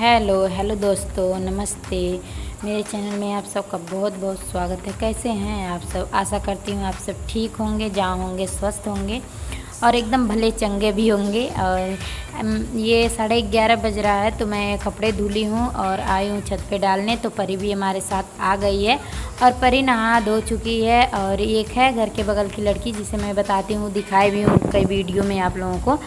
Hello hello दोस्तों, नमस्ते। मेरे चैनल में आप सबका बहुत बहुत स्वागत है। कैसे हैं आप सब? आशा करती हूँ आप सब ठीक होंगे, जहाँ होंगे स्वस्थ होंगे और एकदम भले चंगे भी होंगे। और ये 11:30 बज रहा है तो मैं कपड़े धुली हूँ और आई हूँ छत पे डालने। तो परी भी हमारे साथ आ गई है और परी नहा धो चुकी है। और एक है घर के बगल की लड़की जिसे मैं बताती हूँ, दिखाई भी हूँ कई वीडियो में आप लोगों को।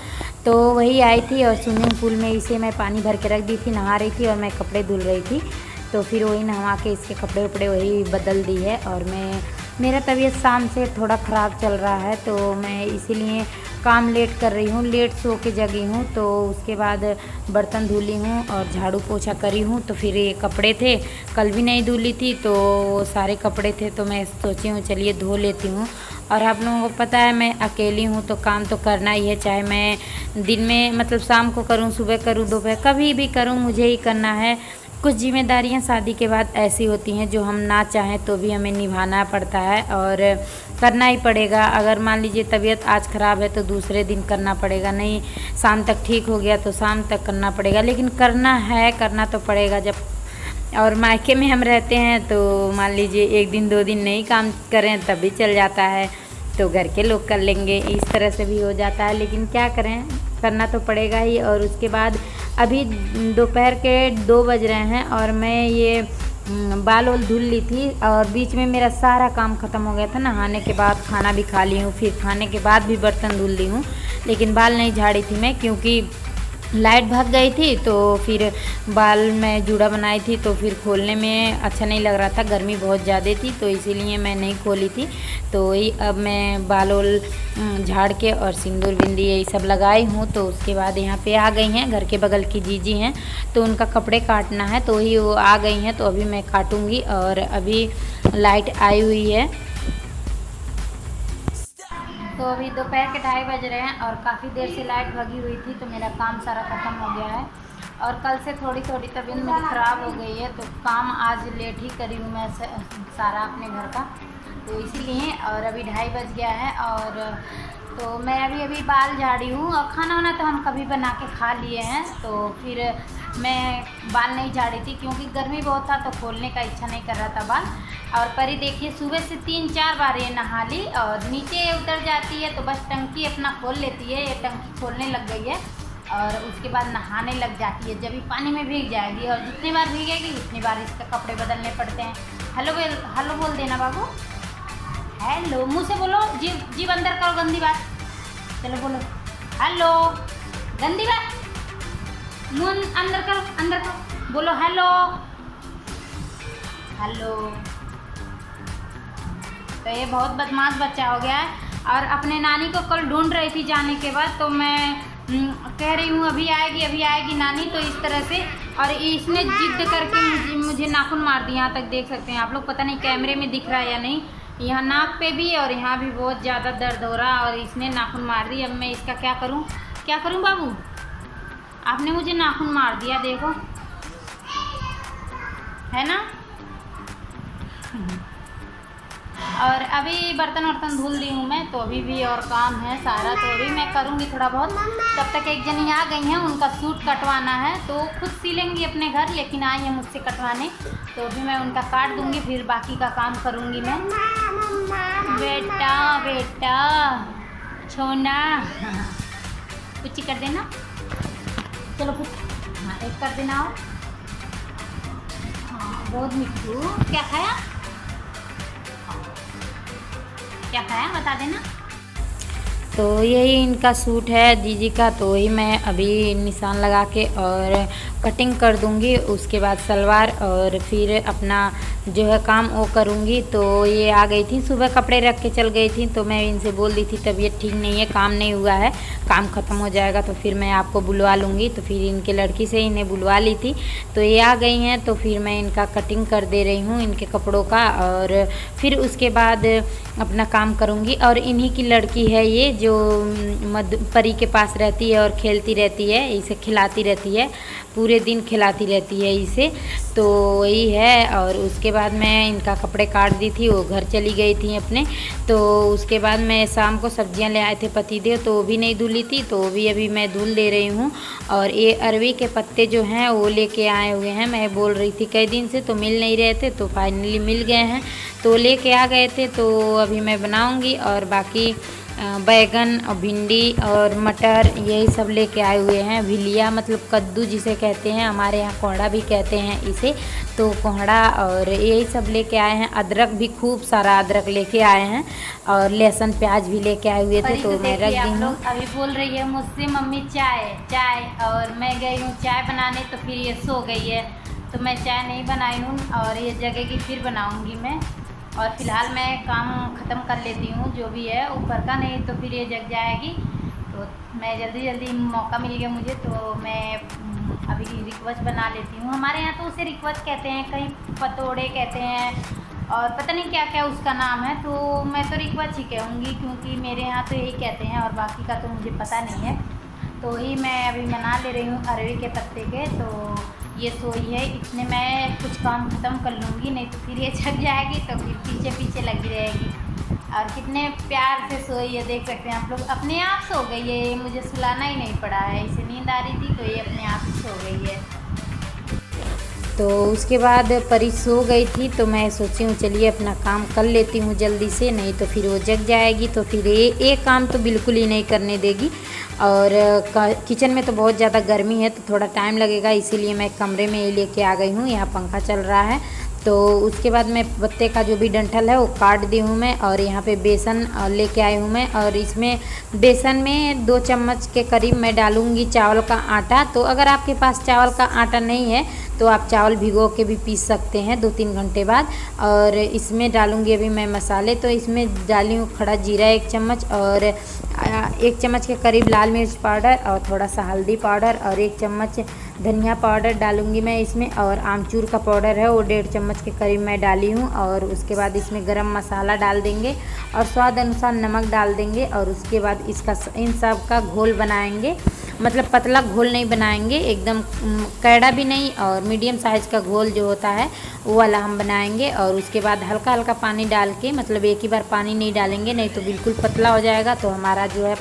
तो वही आई थी और स्विमिंग पूल में इसे मैं पानी भर के रख दी थी, नहा रही थी और मैं कपड़े धुल रही थी। तो फिर वही नहा के इसके कपड़े उपड़े वही बदल दी है। और मेरा तबीयत शाम से थोड़ा ख़राब चल रहा है तो मैं इसीलिए काम लेट कर रही हूँ, लेट सो के जगी हूँ। तो उसके बाद बर्तन धुली हूँ और झाड़ू पोछा करी हूँ। तो फिर ये कपड़े थे, कल भी नहीं धुली थी तो सारे कपड़े थे तो मैं सोची हूँ चलिए धो लेती हूँ। और आप लोगों को पता है मैं अकेली हूँ तो काम तो करना ही है, चाहे मैं दिन में मतलब शाम को करूँ, सुबह करूँ, दोपहर कभी भी करूँ, मुझे ही करना है। कुछ जिम्मेदारियां शादी के बाद ऐसी होती हैं जो हम ना चाहें तो भी हमें निभाना पड़ता है और करना ही पड़ेगा। अगर मान लीजिए तबीयत आज ख़राब है तो दूसरे दिन करना पड़ेगा, नहीं शाम तक ठीक हो गया तो शाम तक करना पड़ेगा, लेकिन करना है, करना तो पड़ेगा। जब और मायके में हम रहते हैं तो मान लीजिए एक दिन दो दिन नहीं काम करें तब भी चल जाता है, तो घर के लोग कर लेंगे, इस तरह से भी हो जाता है। लेकिन क्या करें, करना तो पड़ेगा ही। और उसके बाद अभी दोपहर के 2 बज रहे हैं और मैं ये बाल वाल धुल ली थी और बीच में मेरा सारा काम ख़त्म हो गया था। नहाने के बाद खाना भी खा ली हूँ, फिर खाने के बाद भी बर्तन धुल ली हूँ, लेकिन बाल नहीं झाड़ी थी मैं क्योंकि लाइट भाग गई थी। तो फिर बाल में जूड़ा बनाई थी तो फिर खोलने में अच्छा नहीं लग रहा था, गर्मी बहुत ज़्यादा थी तो इसीलिए मैं नहीं खोली थी। तो वही अब मैं बाल वाल झाड़ के और सिंदूर बिंदी यही सब लगाई हूँ। तो उसके बाद यहाँ पे आ गई हैं, घर के बगल की जीजी हैं तो उनका कपड़े काटना है तो वही वो आ गई हैं तो अभी मैं काटूँगी। और अभी लाइट आई हुई है तो अभी दोपहर के 2:30 बज रहे हैं और काफ़ी देर से लाइट भगी हुई थी तो मेरा काम सारा ख़त्म हो गया है। और कल से थोड़ी थोड़ी तबीयत मेरी ख़राब हो गई है तो काम आज लेट ही करी हूँ मैं सारा अपने घर का, तो इसीलिए। और अभी 2:30 बज गया है और तो मैं अभी बाल झाड़ी हूँ और खाना वाना तो हम कभी बना के खा लिए हैं। तो फिर मैं बाल नहीं झाड़ी थी क्योंकि गर्मी बहुत था तो खोलने का इच्छा नहीं कर रहा था बाल। और परी देखिए सुबह से 3-4 बार ये नहा ली और नीचे उतर जाती है तो बस टंकी अपना खोल लेती है, ये टंकी खोलने लग गई है और उसके बाद नहाने लग जाती है। जब भी पानी में भीग जाएगी और जितनी बार भीगेगी उतनी बार इसके कपड़े बदलने पड़ते हैं। हेलो बोल देना बाबू, हेलो मुँह से बोलो, जीव अंदर करो, गंदी बात। चलो बोलो हेलो, गंदी बात मुँह अंदर करो, बोलो हेलो हेलो। तो ये बहुत बदमाश बच्चा हो गया है और अपने नानी को कल ढूंढ रही थी जाने के बाद तो मैं कह रही हूँ अभी आएगी नानी, तो इस तरह से। और इसने जिद करके मुझे नाखून मार दिया, यहाँ तक देख सकते हैं आप लोग, पता नहीं कैमरे में दिख रहा है या नहीं, यहाँ नाक पे भी और यहाँ भी बहुत ज़्यादा दर्द हो रहा और इसने नाखून मार दी। अब मैं इसका क्या करूँ बाबू, आपने मुझे नाखून मार दिया, देखो है ना। और अभी बर्तन वर्तन धुल दी हूँ मैं तो अभी भी और काम है सारा, तो अभी मैं करूँगी थोड़ा बहुत। तब तक एक जनी आ गई हैं, उनका सूट कटवाना है तो खुद सी लेंगी अपने घर, लेकिन आई हैं मुझसे कटवाने तो अभी मैं उनका काट दूँगी, फिर बाकी का काम करूँगी मैं। बेटा छोना कुछ कर देना, चलो कुछ हाँ एक कर देना। और हाँ बहुत मिठू, क्या खाया बता देना। तो यही इनका सूट है जीजी का, तो वही मैं अभी निशान लगा के और कटिंग कर दूंगी, उसके बाद सलवार और फिर अपना जो है काम वो करूंगी। तो ये आ गई थी, सुबह कपड़े रख के चल गई थी तो मैं इनसे बोल दी थी तबीयत ठीक नहीं है, काम नहीं हुआ है, काम ख़त्म हो जाएगा तो फिर मैं आपको बुलवा लूँगी। तो फिर इनके लड़की से इन्हें बुलवा ली थी तो ये आ गई हैं तो फिर मैं इनका कटिंग कर दे रही हूँ इनके कपड़ों का और फिर उसके बाद अपना काम करूँगी। और इन्हीं की लड़की है ये जो परी के पास रहती है और खेलती रहती है, इसे खिलाती रहती है, पूरे दिन खिलाती रहती है इसे, तो वही है। और उसके बाद मैं इनका कपड़े काट दी थी, वो घर चली गई थी अपने। तो उसके बाद मैं शाम को सब्जियां ले आए थे पतिदेव, तो वो भी नहीं धुली थी, तो वो भी अभी मैं धुल दे रही हूँ। और ये अरवी के पत्ते जो हैं वो लेके आए हुए हैं, मैं बोल रही थी कई दिन से तो मिल नहीं रहे थे, तो फाइनली मिल गए हैं, तो लेके आ गए थे। तो अभी मैं बनाऊँगी और बाकी बैगन और भिंडी और मटर यही सब लेके आए हुए हैं। भिलिया मतलब कद्दू जिसे कहते हैं, हमारे यहाँ कोहड़ा भी कहते हैं इसे, तो कोहड़ा और यही सब लेके आए हैं। अदरक भी खूब सारा अदरक लेके आए हैं और लहसुन प्याज भी लेके आए हुए थे, तो मैं रख दी हूँ। अभी बोल रही है मुझसे मम्मी चाय चाय, और मैं गई हूँ चाय बनाने, तो फिर ये सो गई है, तो मैं चाय नहीं बनाई हूँ और ये जगेगी फिर बनाऊँगी मैं। और फिलहाल मैं काम ख़त्म कर लेती हूँ जो भी है ऊपर का, नहीं तो फिर ये जग जाएगी। तो मैं जल्दी मौका मिल गया मुझे, तो मैं अभी रिक्वच बना लेती हूँ। हमारे यहाँ तो उसे रिक्वच कहते हैं, कहीं पतोड़े कहते हैं और पता नहीं क्या क्या उसका नाम है, तो मैं तो रिक्वच ही कहूँगी क्योंकि मेरे यहाँ तो यही कहते हैं और बाकी का तो मुझे पता नहीं है। तो ही मैं अभी बना ले रही हूँ अरवी के पत्ते के। तो ये सोई है, इतने मैं कुछ काम ख़त्म कर लूँगी, नहीं तो फिर ये छक जाएगी, तो फिर पीछे पीछे लगी रहेगी। और कितने प्यार से सोई है, देख सकते हैं आप लोग, अपने आप सो गई है, ये मुझे सुलाना ही नहीं पड़ा है, इसे नींद आ रही थी तो ये अपने आप ही सो गई है। तो उसके बाद परी सो गई थी, तो मैं सोची हूँ चलिए अपना काम कर लेती हूँ जल्दी से, नहीं तो फिर वो जग जाएगी, तो फिर ये काम तो बिल्कुल ही नहीं करने देगी। और किचन में तो बहुत ज़्यादा गर्मी है, तो थोड़ा टाइम लगेगा, इसीलिए मैं कमरे में ही लेके आ गई हूँ, यहाँ पंखा चल रहा है। तो उसके बाद मैं पत्ते का जो भी डंठल है वो काट दी हूँ मैं, और यहाँ पे बेसन लेके आई हूँ मैं, और इसमें बेसन में 2 चम्मच के करीब मैं डालूँगी चावल का आटा। तो अगर आपके पास चावल का आटा नहीं है तो आप चावल भिगो के भी पीस सकते हैं 2-3 घंटे बाद। और इसमें डालूँगी अभी मैं मसाले, तो इसमें डाली हूँ खड़ा जीरा 1 चम्मच, और 1 चम्मच के करीब लाल मिर्च पाउडर, और थोड़ा सा हल्दी पाउडर, और 1 चम्मच धनिया पाउडर डालूँगी मैं इसमें, और आमचूर का पाउडर है वो 1.5 चम्मच के करीब मैं डाली हूँ। और उसके बाद इसमें गरम मसाला डाल देंगे और स्वाद अनुसार नमक डाल देंगे, और उसके बाद इसका इन सब का घोल बनाएंगे। मतलब पतला घोल नहीं बनाएंगे, एकदम कैड़ा भी नहीं, और मीडियम साइज़ का घोल जो होता है वो वाला हम बनाएंगे। और उसके बाद हल्का हल्का पानी डाल के, मतलब एक ही बार पानी नहीं डालेंगे, नहीं तो बिल्कुल पतला हो जाएगा, तो हमारा जो है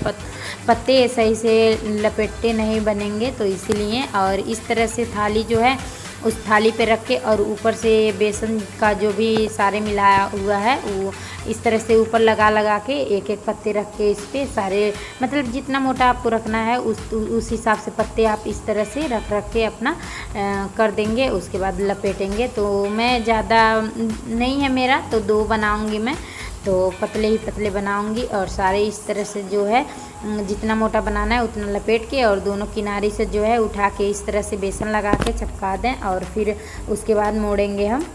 पत्ते सही से लपेटे नहीं बनेंगे, तो इसीलिए। और इस तरह से थाली जो है उस थाली पे रख के, और ऊपर से बेसन का जो भी सारे मिलाया हुआ है वो इस तरह से ऊपर लगा के एक एक पत्ते रख के इस पर सारे, मतलब जितना मोटा आपको रखना है उस हिसाब से पत्ते आप इस तरह से रख के अपना कर देंगे। उसके बाद लपेटेंगे। तो मैं ज़्यादा नहीं है मेरा, तो 2 बनाऊंगी मैं, तो पतले ही पतले बनाऊंगी, और सारे इस तरह से जो है जितना मोटा बनाना है उतना लपेट के, और दोनों किनारे से जो है उठा के इस तरह से बेसन लगा के चिपका दें, और फिर उसके बाद मोड़ेंगे हम।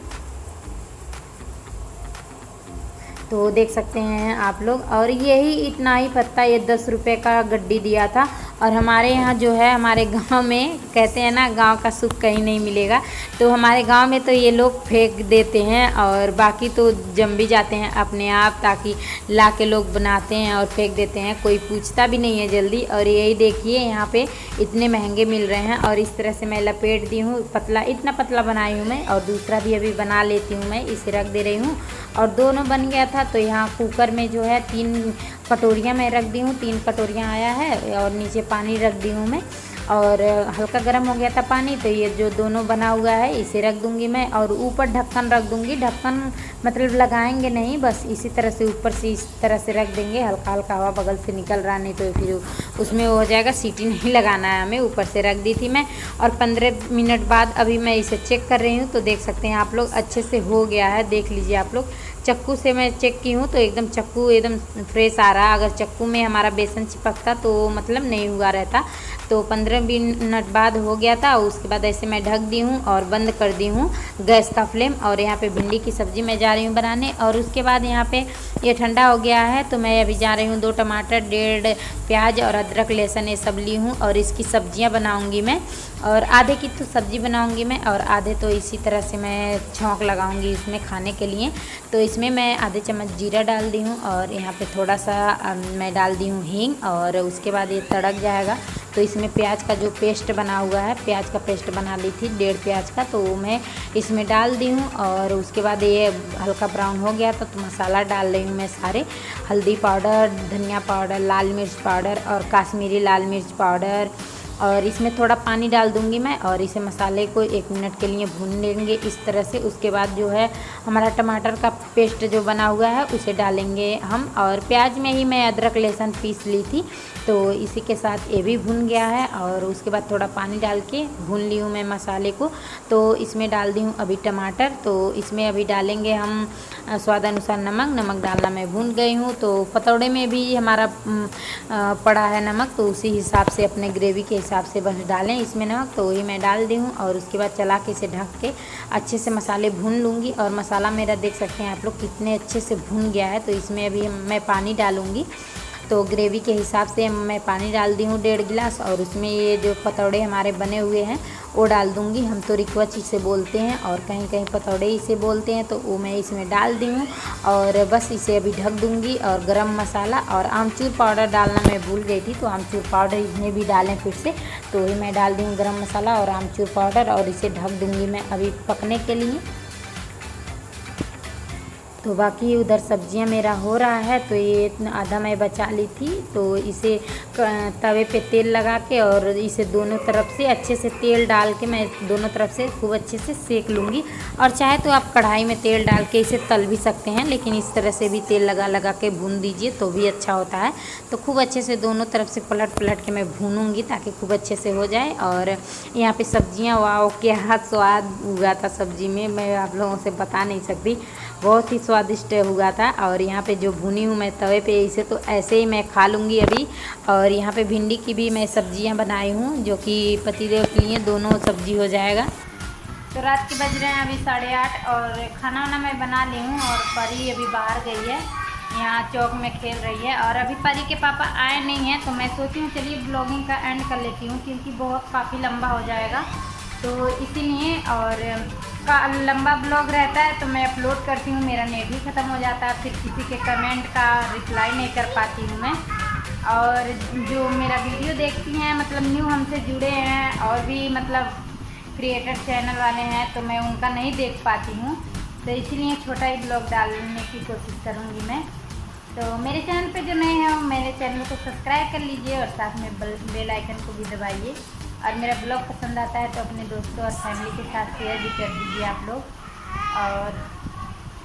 तो देख सकते हैं आप लोग। और यही इतना ही पत्ता, ये 10 रुपये का गड्डी दिया था। और हमारे यहाँ जो है, हमारे गांव में कहते हैं ना, गांव का सुख कहीं नहीं मिलेगा, तो हमारे गांव में तो ये लोग फेंक देते हैं, और बाकी तो जम भी जाते हैं अपने आप, ताकि ला के लोग बनाते हैं और फेंक देते हैं, कोई पूछता भी नहीं है जल्दी। और यही देखिए यहाँ पे इतने महंगे मिल रहे हैं। और इस तरह से मैं लपेट दी हूँ, पतला, इतना पतला बनाई हूँ मैं, और दूसरा भी अभी बना लेती हूँ मैं, इसे रख दे रही हूँ। और दोनों बन गया था, तो यहाँ कुकर में जो है 3 कटोरियाँ मैं रख दी हूँ, 3 कटोरियाँ आया है, और नीचे पानी रख दी हूँ मैं, और हल्का गर्म हो गया था पानी। तो ये जो दोनों बना हुआ है इसे रख दूँगी मैं, और ऊपर ढक्कन रख दूँगी। ढक्कन मतलब लगाएंगे नहीं, बस इसी तरह से ऊपर से इस तरह से रख देंगे, हल्का हल्का हवा बगल से निकल रहा, नहीं तो फिर उसमें हो जाएगा, सीटी नहीं लगाना है हमें। ऊपर से रख दी थी मैं, और 15 मिनट बाद अभी मैं इसे चेक कर रही हूँ, तो देख सकते हैं आप लोग अच्छे से हो गया है, देख लीजिए आप लोग। चक्कू से मैं चेक की हूँ तो एकदम चक्कू एकदम फ्रेश आ रहा। अगर चक्कू में हमारा बेसन चिपकता तो मतलब नहीं हुआ रहता। तो 15 मिनट बाद हो गया था। उसके बाद ऐसे मैं ढक दी हूँ और बंद कर दी हूँ गैस का फ्लेम। और यहाँ पे भिंडी की सब्ज़ी मैं जा रही हूँ बनाने। और उसके बाद यहाँ पे ये ठंडा हो गया है तो मैं अभी जा रही हूँ 2 टमाटर, 1.5 प्याज और अदरक लहसुन ये सब ली हूँ और इसकी सब्जियाँ बनाऊँगी मैं। और आधे की तो सब्ज़ी बनाऊँगी मैं और आधे तो इसी तरह से मैं छौंक लगाऊँगी इसमें खाने के लिए। तो इसमें मैं आधे चम्मच जीरा डाल दी हूँ और यहाँ पे थोड़ा सा मैं डाल दी हूँ हींग। और उसके बाद ये तड़क जाएगा तो इसमें प्याज का जो पेस्ट बना हुआ है, प्याज का पेस्ट बना ली थी 1.5 प्याज का, तो वो मैं इसमें डाल दी हूँ। और उसके बाद ये हल्का ब्राउन हो गया तो मसाला डाल रही हूँ मैं सारे, हल्दी पाउडर, धनिया पाउडर, लाल मिर्च पाउडर और काश्मीरी लाल मिर्च पाउडर, और इसमें थोड़ा पानी डाल दूंगी मैं। और इसे मसाले को 1 मिनट के लिए भून लेंगे इस तरह से। उसके बाद जो है हमारा टमाटर का पेस्ट जो बना हुआ है उसे डालेंगे हम। और प्याज में ही मैं अदरक लहसुन पीस ली थी, तो इसी के साथ ये भी भुन गया है। और उसके बाद थोड़ा पानी डाल के भून ली हूँ मैं मसाले को। तो इसमें डाल दी हूँ अभी टमाटर, तो इसमें अभी डालेंगे हम स्वाद अनुसार नमक डालना मैं भून गई हूँ। तो पतौड़े में भी हमारा पड़ा है नमक, तो उसी हिसाब से अपने ग्रेवी के हिसाब से बस डालें इसमें नमक, तो वही मैं डाल दी हूँ। और उसके बाद चला के इसे ढक के अच्छे से मसाले भून लूँगी। और मसाला मेरा देख सकते हैं आप लोग कितने अच्छे से भून गया है। तो इसमें अभी मैं पानी डालूँगी, तो ग्रेवी के हिसाब से मैं पानी डाल दी हूँ 1.5 गिलास। और उसमें ये जो पतौड़े हमारे बने हुए हैं वो डाल दूँगी। हम तो रिक्वच इसे बोलते हैं और कहीं कहीं पतौड़े इसे बोलते हैं, तो वो मैं इसमें डाल दी हूँ। और बस इसे अभी ढक दूँगी। और गरम मसाला और आमचूर पाउडर डालना मैं भूल गई थी, तो आमचूर पाउडर इसमें भी डालें फिर से, तो वही मैं डाल दी हूँ गरम मसाला और आमचूर पाउडर। और इसे ढक दूँगी मैं अभी पकने के लिए। तो बाकी उधर सब्जियां मेरा हो रहा है, तो ये इतना आधा मैं बचा ली थी। तो इसे तवे पे तेल लगा के और इसे दोनों तरफ से अच्छे से तेल डाल के मैं दोनों तरफ से खूब अच्छे से सेक लूँगी। और चाहे तो आप कढ़ाई में तेल डाल के इसे तल भी सकते हैं, लेकिन इस तरह से भी तेल लगा के भून दीजिए तो भी अच्छा होता है। तो खूब अच्छे से दोनों तरफ से पलट के मैं भूनूँगी ताकि खूब अच्छे से हो जाए। और यहाँ पे सब्जियाँ वाओ क्या स्वाद हुआ था सब्जी में, मैं आप लोगों से बता नहीं सकती, बहुत ही स्वादिष्ट हुआ था। और यहाँ पे जो भुनी हूँ मैं तवे पे, इसे तो ऐसे ही मैं खा लूँगी अभी। और यहाँ पे भिंडी की भी मैं सब्जियाँ बनाई हूँ, जो कि पतिदेव के लिए दोनों सब्जी हो जाएगा। तो रात के बज रहे हैं अभी 8:30 और खाना वाना मैं बना ली हूँ। और परी अभी बाहर गई है, यहाँ चौक में खेल रही है। और अभी परी के पापा आए नहीं हैं, तो मैं सोची हूँ चलिए ब्लॉगिंग का एंड कर लेती हूँ, क्योंकि बहुत काफ़ी लंबा हो जाएगा, तो इसीलिए। और का लंबा ब्लॉग रहता है तो मैं अपलोड करती हूँ, मेरा नेट भी ख़त्म हो जाता है, फिर किसी के कमेंट का रिप्लाई नहीं कर पाती हूँ मैं। और जो मेरा वीडियो देखती हैं, मतलब न्यू हमसे जुड़े हैं और भी मतलब क्रिएटर चैनल वाले हैं, तो मैं उनका नहीं देख पाती हूँ, तो इसीलिए छोटा ही ब्लॉग डालने की कोशिश करूँगी मैं। तो मेरे चैनल पे जो नए हैं वो मेरे चैनल को सब्सक्राइब कर लीजिए और साथ में बेल आइकन को भी दबाइए। और मेरा ब्लॉग पसंद आता है तो अपने दोस्तों और फैमिली के साथ शेयर भी कर दीजिए आप लोग। और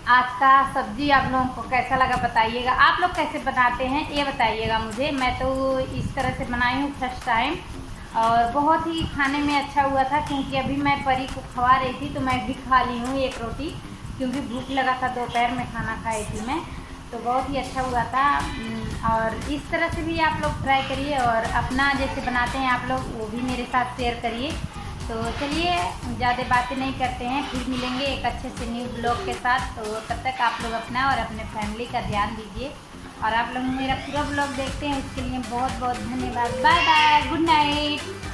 आज का सब्ज़ी आप लोगों को कैसा लगा बताइएगा, आप लोग कैसे बनाते हैं ये बताइएगा मुझे। मैं तो इस तरह से बनाई हूँ फर्स्ट टाइम, और बहुत ही खाने में अच्छा हुआ था, क्योंकि अभी मैं परी को खवा रही थी तो मैं भी खा ली हूँ 1 रोटी, क्योंकि भूख लगा था, दोपहर में खाना खाई थी मैं, तो बहुत ही अच्छा हुआ था। और इस तरह से भी आप लोग ट्राई करिए और अपना जैसे बनाते हैं आप लोग वो भी मेरे साथ शेयर करिए। तो चलिए ज़्यादा बातें नहीं करते हैं, फिर मिलेंगे एक अच्छे से न्यू ब्लॉग के साथ। तो तब तक आप लोग अपना और अपने फैमिली का ध्यान दीजिए। और आप लोग मेरा पूरा ब्लॉग देखते हैं उसके लिए बहुत बहुत धन्यवाद। Bye bye, good night.